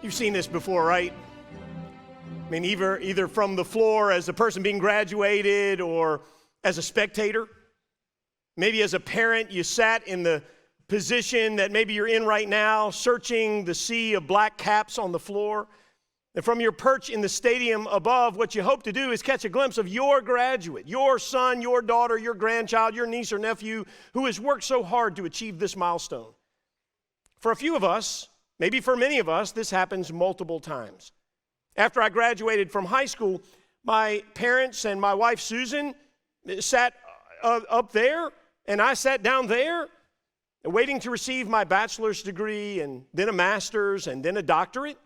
You've seen this before, right? I mean, either from the floor as the person being graduated or as a spectator. Maybe as a parent, you sat in the position that maybe you're in right now, searching the sea of black caps on the floor. And from your perch in the stadium above, what you hope to do is catch a glimpse of your graduate, your son, your daughter, your grandchild, your niece or nephew who has worked so hard to achieve this milestone. For a few of us, maybe for many of us, this happens multiple times. After I graduated from high school, my parents and my wife Susan sat up there, and I sat down there, waiting to receive my bachelor's degree, and then a master's, and then a doctorate.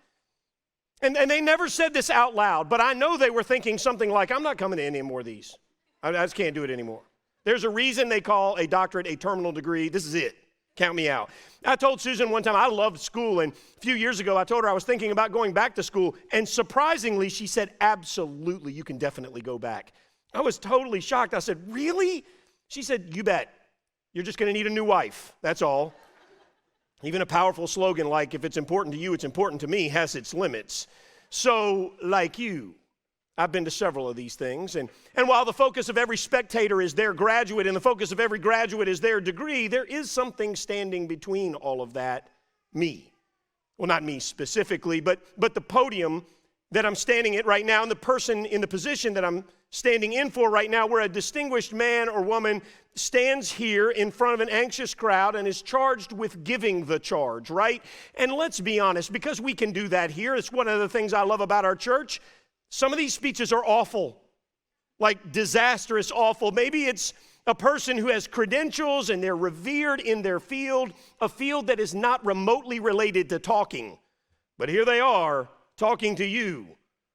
And they never said this out loud, but I know they were thinking something like, I'm not coming to any more of these. I just can't do it anymore. There's a reason they call a doctorate a terminal degree. This is it. Count me out. I told Susan one time I loved school, and a few years ago I told her I was thinking about going back to school, and surprisingly she said, absolutely, you can definitely go back. I was totally shocked. I said, really? She said, you bet. You're just going to need a new wife, that's all. Even a powerful slogan like, if it's important to you, it's important to me, has its limits. So, like you, I've been to several of these things, and while the focus of every spectator is their graduate and the focus of every graduate is their degree, there is something standing between all of that, me. Well, not me specifically, but the podium that I'm standing at right now and the person in the position that I'm standing in for right now, where a distinguished man or woman stands here in front of an anxious crowd and is charged with giving the charge, right? And let's be honest, because we can do that here, it's one of the things I love about our church. Some of these speeches are awful, like disastrous awful. Maybe it's a person who has credentials and they're revered in their field, a field that is not remotely related to talking. But here they are talking to you,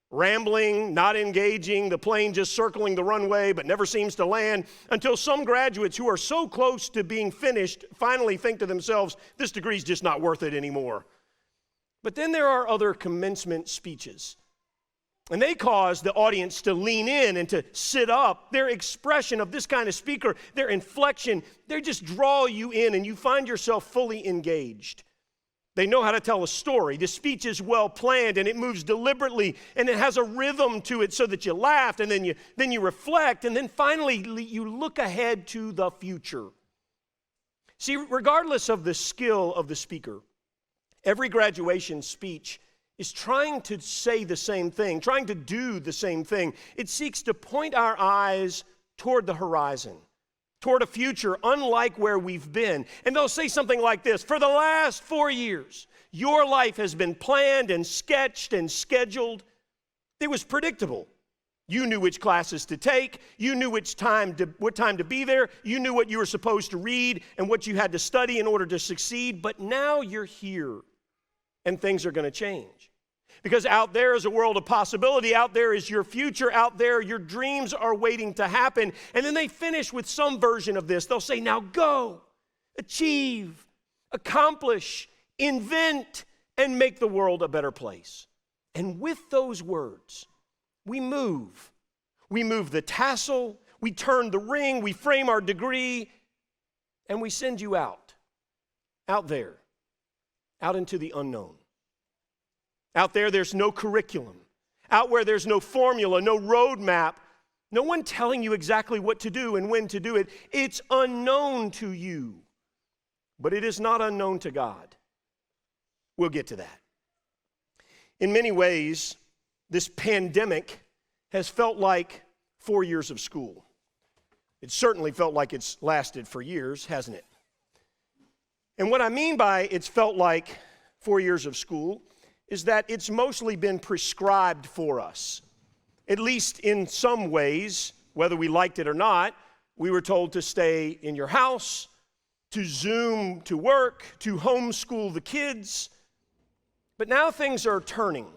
rambling, not engaging, the plane just circling the runway but never seems to land, until some graduates who are so close to being finished finally think to themselves, this degree's just not worth it anymore. But then there are other commencement speeches. And they cause the audience to lean in and to sit up. Their expression of this kind of speaker, their inflection, they just draw you in and you find yourself fully engaged. They know how to tell a story. The speech is well planned and it moves deliberately and it has a rhythm to it so that you laugh and then you reflect and then finally you look ahead to the future. See, regardless of the skill of the speaker, every graduation speech is trying to say the same thing, trying to do the same thing. It seeks to point our eyes toward the horizon, toward a future unlike where we've been. And they'll say something like this: for the last 4 years, your life has been planned and sketched and scheduled. It was predictable. You knew which classes to take. You knew what time to be there. You knew what you were supposed to read and what you had to study in order to succeed. But now you're here. And things are going to change. Because out there is a world of possibility. Out there is your future. Out there, your dreams are waiting to happen. And then they finish with some version of this. They'll say, now go, achieve, accomplish, invent, and make the world a better place. And with those words, we move. We move the tassel. We turn the ring. We frame our degree. And we send you out there. Out into the unknown. Out there, there's no curriculum. Out where there's no formula, no roadmap, no one telling you exactly what to do and when to do it. It's unknown to you, but it is not unknown to God. We'll get to that. In many ways, this pandemic has felt like 4 years of school. It certainly felt like it's lasted for years, hasn't it? And what I mean by it's felt like 4 years of school is that it's mostly been prescribed for us. At least in some ways, whether we liked it or not, we were told to stay in your house, to Zoom to work, to homeschool the kids. But now things are turning.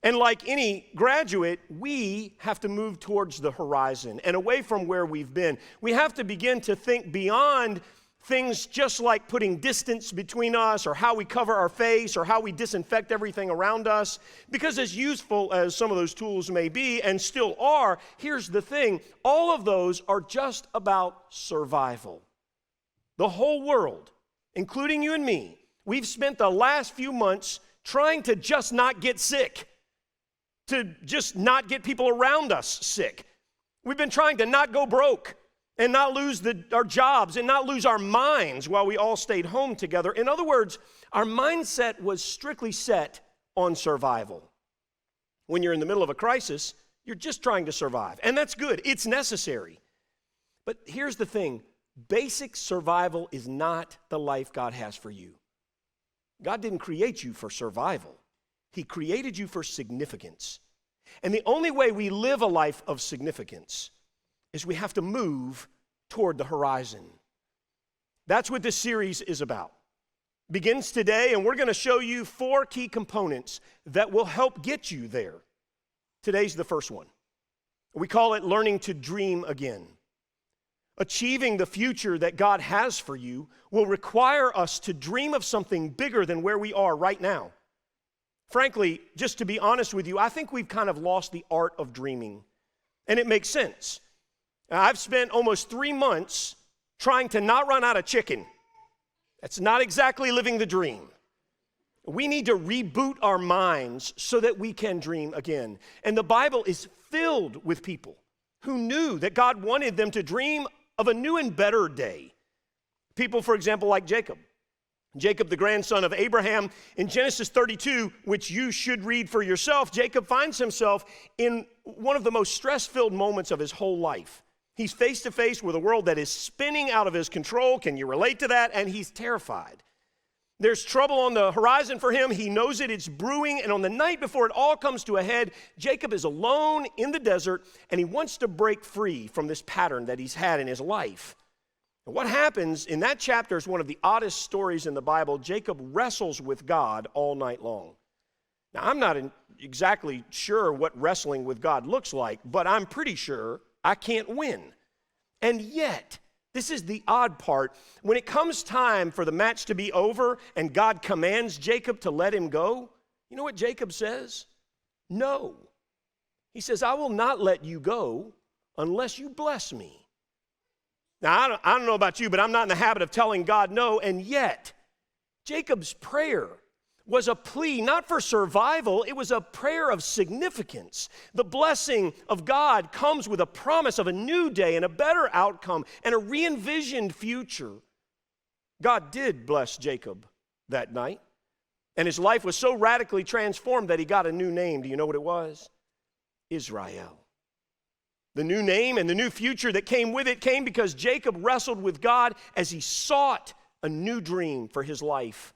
And like any graduate, we have to move towards the horizon and away from where we've been. We have to begin to think beyond things just like putting distance between us or how we cover our face or how we disinfect everything around us. Because as useful as some of those tools may be and still are, here's the thing. All of those are just about survival. The whole world, including you and me, we've spent the last few months trying to just not get sick, to just not get people around us sick. We've been trying to not go broke and not lose our jobs and not lose our minds while we all stayed home together. In other words, our mindset was strictly set on survival. When you're in the middle of a crisis, you're just trying to survive. And that's good. It's necessary. But here's the thing. Basic survival is not the life God has for you. God didn't create you for survival. He created you for significance. And the only way we live a life of significance is we have to move toward the horizon. That's what this series is about. Begins today, and we're going to show you 4 key components that will help get you there. Today's the first one. We call it learning to dream again. Achieving the future that God has for you will require us to dream of something bigger than where we are right now. Frankly, just to be honest with you, I think we've kind of lost the art of dreaming. And it makes sense. I've spent almost 3 months trying to not run out of chicken. That's not exactly living the dream. We need to reboot our minds so that we can dream again. And the Bible is filled with people who knew that God wanted them to dream of a new and better day. People, for example, like Jacob. Jacob, the grandson of Abraham, in Genesis 32, which you should read for yourself, Jacob finds himself in one of the most stress-filled moments of his whole life. He's face to face with a world that is spinning out of his control. Can you relate to that? And he's terrified. There's trouble on the horizon for him. He knows it. It's brewing. And on the night before it all comes to a head, Jacob is alone in the desert, and he wants to break free from this pattern that he's had in his life. And what happens in that chapter is one of the oddest stories in the Bible. Jacob wrestles with God all night long. Now, I'm not exactly sure what wrestling with God looks like, but I'm pretty sure I can't win. And yet, this is the odd part. When it comes time for the match to be over and God commands Jacob to let him go, you know what Jacob says? No. He says, I will not let you go unless you bless me. Now, I don't know about you, but I'm not in the habit of telling God no, and yet, Jacob's prayer was a plea not for survival, it was a prayer of significance. The blessing of God comes with a promise of a new day and a better outcome and a re-envisioned future. God did bless Jacob that night, and his life was so radically transformed that he got a new name. Do you know what it was? Israel. The new name and the new future that came with it came because Jacob wrestled with God as he sought a new dream for his life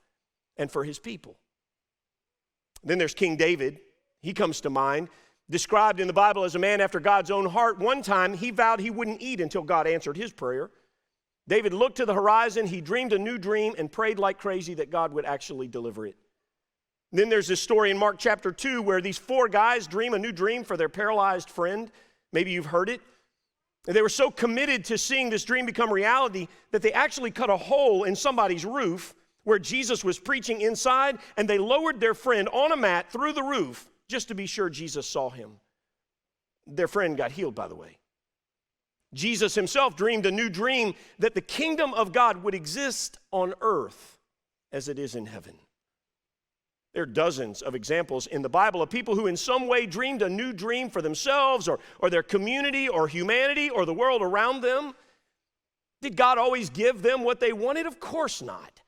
and for his people. Then there's King David. He comes to mind. Described in the Bible as a man after God's own heart. One time, he vowed he wouldn't eat until God answered his prayer. David looked to the horizon. He dreamed a new dream and prayed like crazy that God would actually deliver it. Then there's this story in Mark chapter 2 where these 4 guys dream a new dream for their paralyzed friend. Maybe you've heard it. They were so committed to seeing this dream become reality that they actually cut a hole in somebody's roof where Jesus was preaching inside, and they lowered their friend on a mat through the roof just to be sure Jesus saw him. Their friend got healed, by the way. Jesus himself dreamed a new dream that the kingdom of God would exist on earth as it is in heaven. There are dozens of examples in the Bible of people who in some way dreamed a new dream for themselves or their community or humanity or the world around them. Did God always give them what they wanted? Of course not.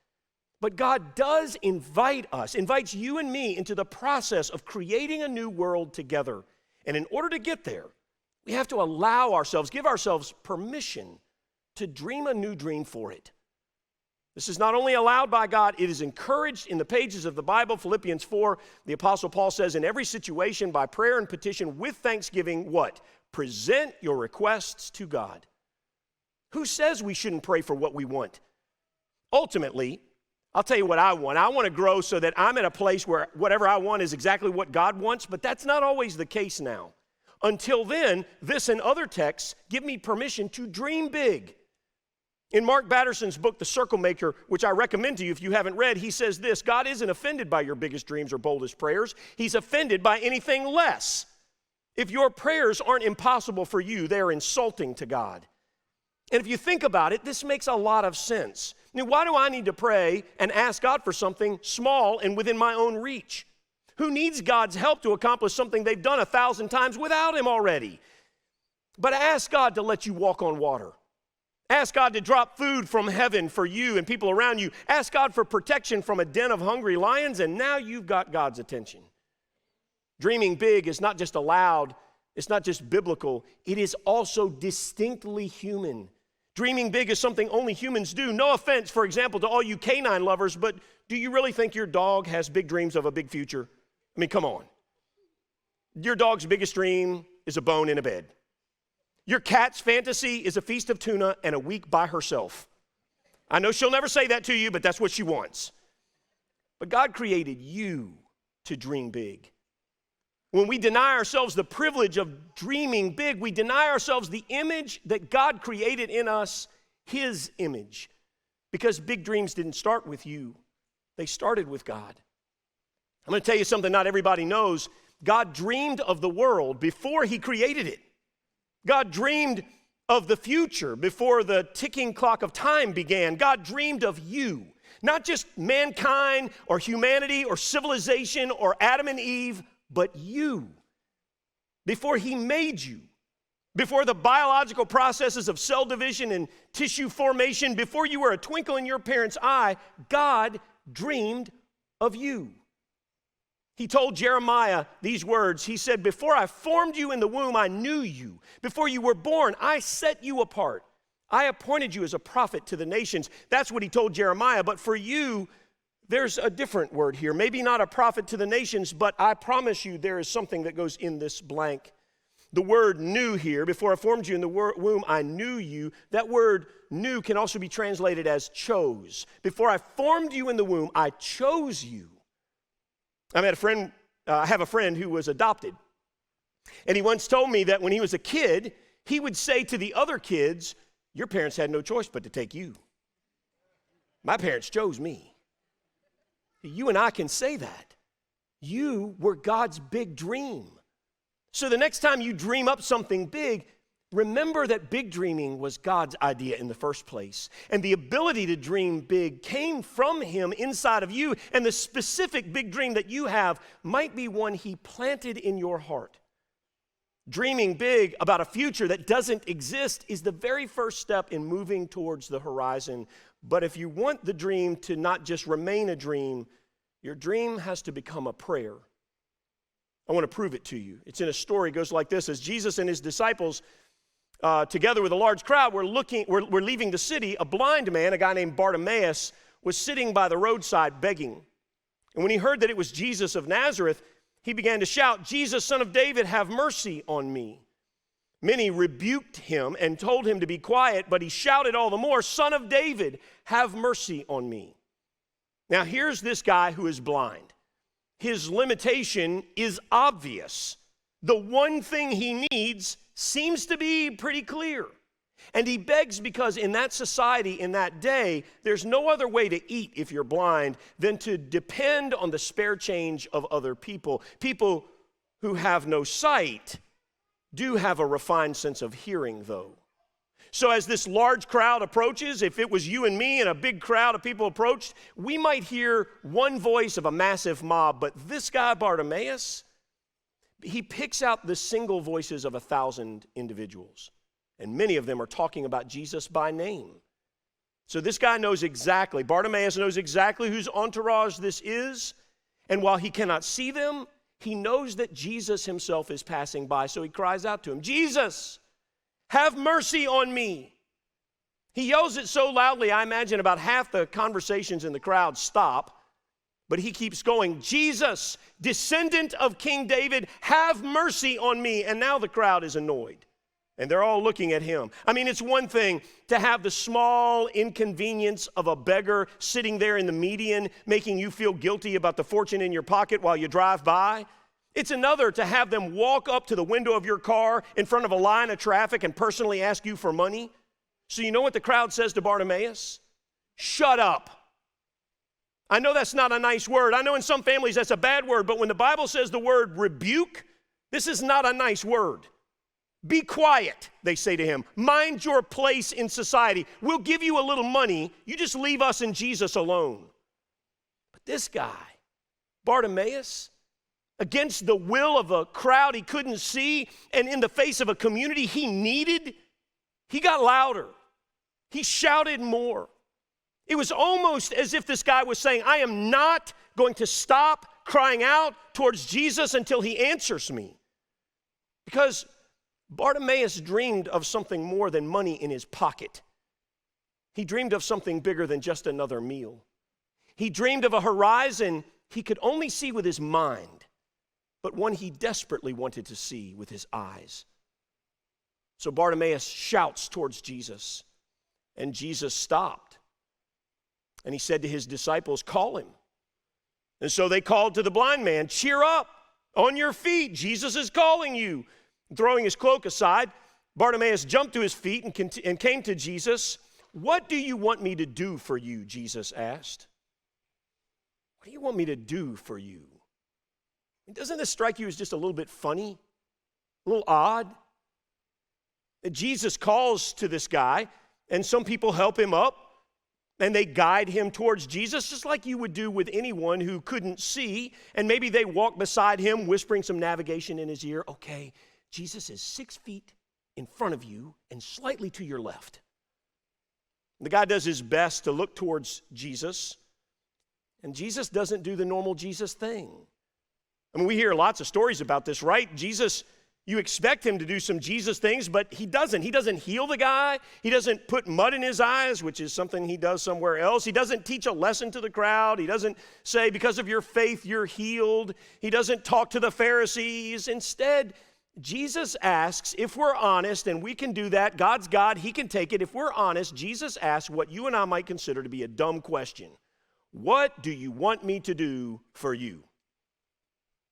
But God does invites you and me into the process of creating a new world together. And in order to get there, we have to allow ourselves, give ourselves permission to dream a new dream for it. This is not only allowed by God, it is encouraged in the pages of the Bible. Philippians 4, the Apostle Paul says, in every situation, by prayer and petition, with thanksgiving, what? Present your requests to God. Who says we shouldn't pray for what we want? Ultimately, I'll tell you what I want. I want to grow so that I'm at a place where whatever I want is exactly what God wants, but that's not always the case now. Until then, this and other texts give me permission to dream big. In Mark Batterson's book, The Circle Maker, which I recommend to you if you haven't read, he says this: God isn't offended by your biggest dreams or boldest prayers. He's offended by anything less. If your prayers aren't impossible for you, they're insulting to God. And if you think about it, this makes a lot of sense. Now, why do I need to pray and ask God for something small and within my own reach? Who needs God's help to accomplish something they've done 1,000 times without him already? But ask God to let you walk on water. Ask God to drop food from heaven for you and people around you. Ask God for protection from a den of hungry lions, and now you've got God's attention. Dreaming big is not just allowed, it's not just biblical, it is also distinctly human. Dreaming big is something only humans do. No offense, for example, to all you canine lovers, but do you really think your dog has big dreams of a big future? I mean, come on. Your dog's biggest dream is a bone in a bed. Your cat's fantasy is a feast of tuna and a week by herself. I know she'll never say that to you, but that's what she wants. But God created you to dream big. When we deny ourselves the privilege of dreaming big, we deny ourselves the image that God created in us, his image. Because big dreams didn't start with you. They started with God. I'm going to tell you something not everybody knows. God dreamed of the world before he created it. God dreamed of the future before the ticking clock of time began. God dreamed of you, not just mankind or humanity or civilization or Adam and Eve, but you. Before he made you, before the biological processes of cell division and tissue formation, before you were a twinkle in your parents' eye, God dreamed of you. He told Jeremiah these words. He said, "Before I formed you in the womb, I knew you. Before you were born, I set you apart. I appointed you as a prophet to the nations." That's what he told Jeremiah. But for you, there's a different word here. Maybe not a prophet to the nations, but I promise you there is something that goes in this blank. The word "knew" here, before I formed you in the womb, I knew you. That word "knew" can also be translated as chose. Before I formed you in the womb, I chose you. I have a friend who was adopted. And he once told me that when he was a kid, he would say to the other kids, "Your parents had no choice but to take you. My parents chose me." You and I can say that. You were God's big dream. So the next time you dream up something big, remember that big dreaming was God's idea in the first place. And the ability to dream big came from him inside of you. And the specific big dream that you have might be one he planted in your heart. Dreaming big about a future that doesn't exist is the very first step in moving towards the horizon. But if you want the dream to not just remain a dream, your dream has to become a prayer. I want to prove it to you. It's in a story. It goes like this. As Jesus and his disciples, together with a large crowd, were leaving the city, a blind man, a guy named Bartimaeus, was sitting by the roadside begging. And when he heard that it was Jesus of Nazareth, he began to shout, "Jesus, Son of David, have mercy on me." Many rebuked him and told him to be quiet, but he shouted all the more, "Son of David, have mercy on me." Now here's this guy who is blind. His limitation is obvious. The one thing he needs seems to be pretty clear. And he begs because in that society, in that day, there's no other way to eat if you're blind than to depend on the spare change of other people. People who have no sight do have a refined sense of hearing, though. So as this large crowd approaches, if it was you and me and a big crowd of people approached, we might hear one voice of a massive mob. But this guy, Bartimaeus, he picks out the single voices of 1,000 individuals. And many of them are talking about Jesus by name. So this guy knows exactly, Bartimaeus knows exactly whose entourage this is. And while he cannot see them, he knows that Jesus himself is passing by. So he cries out to him, "Jesus, have mercy on me." He yells it so loudly, I imagine about half the conversations in the crowd stop. But he keeps going, "Jesus, descendant of King David, have mercy on me." And now the crowd is annoyed. And they're all looking at him. I mean, it's one thing to have the small inconvenience of a beggar sitting there in the median, making you feel guilty about the fortune in your pocket while you drive by. It's another to have them walk up to the window of your car in front of a line of traffic and personally ask you for money. So you know what the crowd says to Bartimaeus? "Shut up." I know that's not a nice word. I know in some families that's a bad word, but when the Bible says the word rebuke, this is not a nice word. Be quiet, they say to him. Mind your place in society. We'll give you a little money. You just leave us and Jesus alone. But this guy, Bartimaeus, against the will of a crowd he couldn't see and in the face of a community he needed, he got louder. He shouted more. It was almost as if this guy was saying, I am not going to stop crying out towards Jesus until he answers me. Because Bartimaeus dreamed of something more than money in his pocket. He dreamed of something bigger than just another meal. He dreamed of a horizon he could only see with his mind, but one he desperately wanted to see with his eyes. So Bartimaeus shouts towards Jesus, and Jesus stopped. And he said to his disciples, call him. And so they called to the blind man, cheer up, on your feet, Jesus is calling you. Throwing his cloak aside, Bartimaeus jumped to his feet and came to Jesus. What do you want me to do for you? Jesus asked. What do you want me to do for you? Doesn't this strike you as just a little bit funny? A little odd? That Jesus calls to this guy, and some people help him up, and they guide him towards Jesus, just like you would do with anyone who couldn't see, and maybe they walk beside him, whispering some navigation in his ear. Okay, Jesus is 6 feet in front of you and slightly to your left. The guy does his best to look towards Jesus, and Jesus doesn't do the normal Jesus thing. I mean, we hear lots of stories about this, right? Jesus, you expect him to do some Jesus things, but he doesn't. He doesn't heal the guy. He doesn't put mud in his eyes, which is something he does somewhere else. He doesn't teach a lesson to the crowd. He doesn't say, because of your faith, you're healed. He doesn't talk to the Pharisees. Instead, Jesus asks, if we're honest, and we can do that, God's God, he can take it. If we're honest, Jesus asks what you and I might consider to be a dumb question. What do you want me to do for you?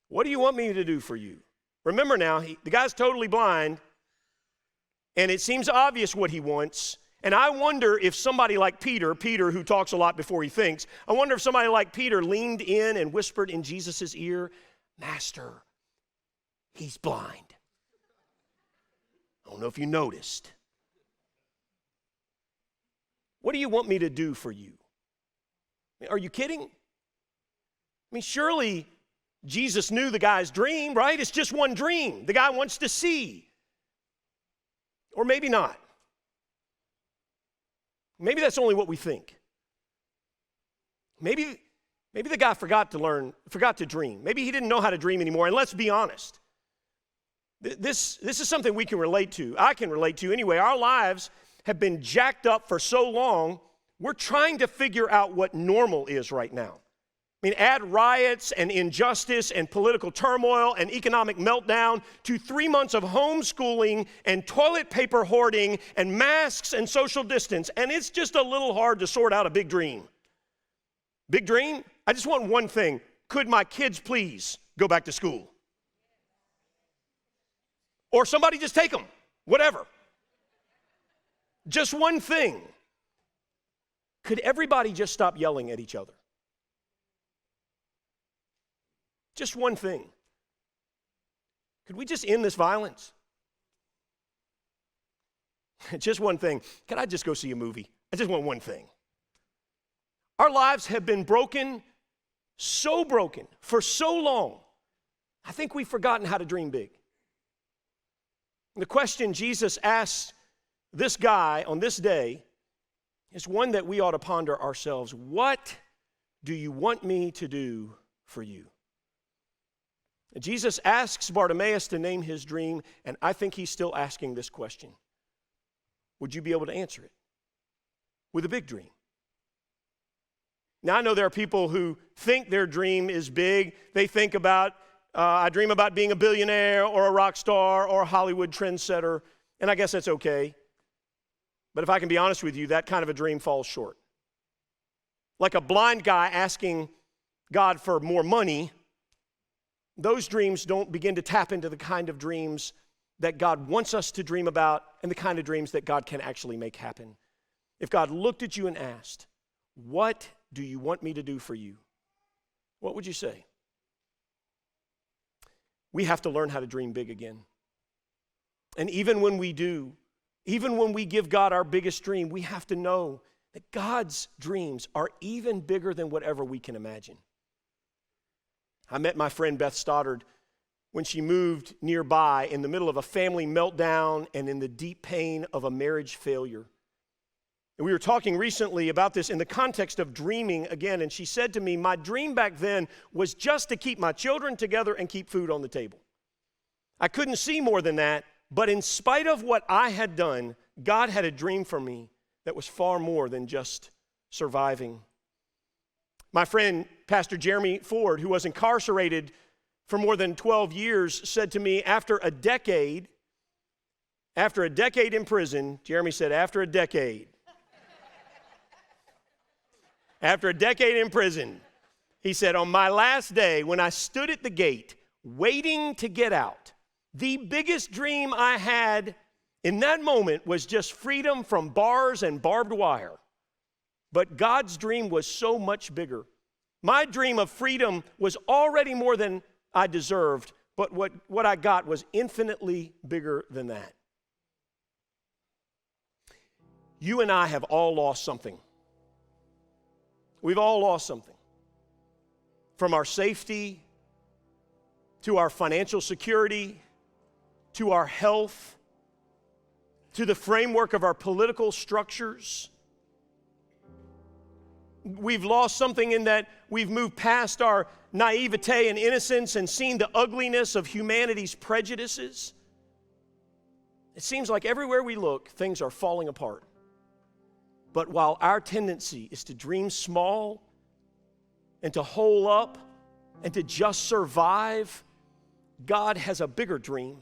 What do you want me to do for you? Remember now, the guy's totally blind, and it seems obvious what he wants. And I wonder if somebody like Peter who talks a lot before he thinks, I wonder if somebody like Peter leaned in and whispered in Jesus' ear, Master, he's blind. I don't know if you noticed. What do you want me to do for you? Are you kidding? I mean, surely Jesus knew the guy's dream, right? It's just one dream. The guy wants to see. Or maybe not. Maybe that's only what we think. Maybe the guy forgot to dream. Maybe he didn't know how to dream anymore. And let's be honest. This is something we can relate to. I can relate to anyway. Our lives have been jacked up for so long, we're trying to figure out what normal is right now. I mean, add riots and injustice and political turmoil and economic meltdown to 3 months of homeschooling and toilet paper hoarding and masks and social distance, and it's just a little hard to sort out a big dream. Big dream? I just want one thing. Could my kids please go back to school? Or somebody just take them, whatever. Just one thing. Could everybody just stop yelling at each other? Just one thing. Could we just end this violence? Just one thing. Can I just go see a movie? I just want one thing. Our lives have been broken for so long. I think we've forgotten how to dream big. And the question Jesus asks this guy on this day is one that we ought to ponder ourselves. What do you want me to do for you? And Jesus asks Bartimaeus to name his dream, and I think he's still asking this question. Would you be able to answer it with a big dream? Now, I know there are people who think their dream is big. They think about, I dream about being a billionaire or a rock star or a Hollywood trendsetter, and I guess that's okay. But if I can be honest with you, that kind of a dream falls short. Like a blind guy asking God for more money, those dreams don't begin to tap into the kind of dreams that God wants us to dream about and the kind of dreams that God can actually make happen. If God looked at you and asked, what do you want me to do for you? What would you say? We have to learn how to dream big again. And even when we do, even when we give God our biggest dream, we have to know that God's dreams are even bigger than whatever we can imagine. I met my friend Beth Stoddard when she moved nearby in the middle of a family meltdown and in the deep pain of a marriage failure. And we were talking recently about this in the context of dreaming again, and she said to me, my dream back then was just to keep my children together and keep food on the table. I couldn't see more than that, but in spite of what I had done, God had a dream for me that was far more than just surviving. My friend, Pastor Jeremy Ford, who was incarcerated for more than 12 years, said to me, after a decade in prison, Jeremy said, after a decade in prison, he said, on my last day, when I stood at the gate, waiting to get out, the biggest dream I had in that moment was just freedom from bars and barbed wire. But God's dream was so much bigger. My dream of freedom was already more than I deserved, but what I got was infinitely bigger than that. You and I have all lost something. We've all lost something. From our safety, to our financial security, to our health, to the framework of our political structures. We've lost something in that we've moved past our naivete and innocence and seen the ugliness of humanity's prejudices. It seems like everywhere we look, things are falling apart. But while our tendency is to dream small and to hole up and to just survive, God has a bigger dream.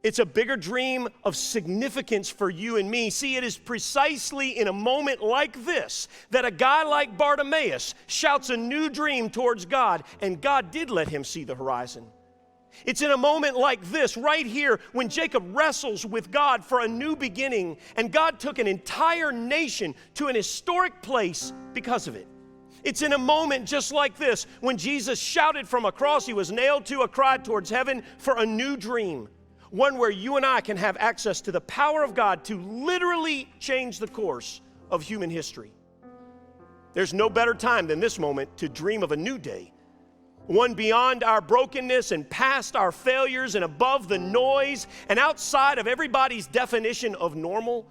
It's a bigger dream of significance for you and me. See, it is precisely in a moment like this that a guy like Bartimaeus shouts a new dream towards God, and God did let him see the horizon. It's in a moment like this, right here, when Jacob wrestles with God for a new beginning, and God took an entire nation to an historic place because of it. It's in a moment just like this, when Jesus shouted from a cross he was nailed to, a cry towards heaven for a new dream. One where you and I can have access to the power of God to literally change the course of human history. There's no better time than this moment to dream of a new day. One beyond our brokenness and past our failures and above the noise and outside of everybody's definition of normal.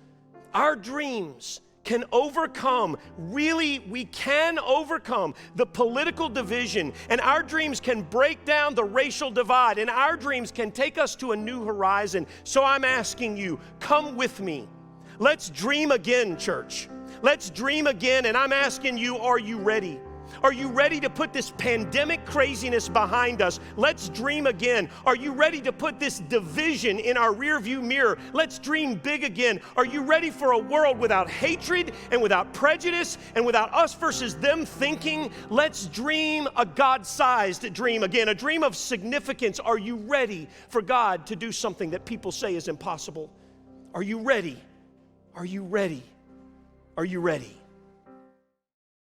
Our dreams can overcome, really, we can overcome the political division, and our dreams can break down the racial divide, and our dreams can take us to a new horizon. So I'm asking you, come with me. Let's dream again, church. Let's dream again, and I'm asking you, are you ready? Are you ready to put this pandemic craziness behind us? Let's dream again. Are you ready to put this division in our rearview mirror? Let's dream big again. Are you ready for a world without hatred and without prejudice and without us versus them thinking? Let's dream a God-sized dream again, a dream of significance. Are you ready for God to do something that people say is impossible? Are you ready? Are you ready? Are you ready?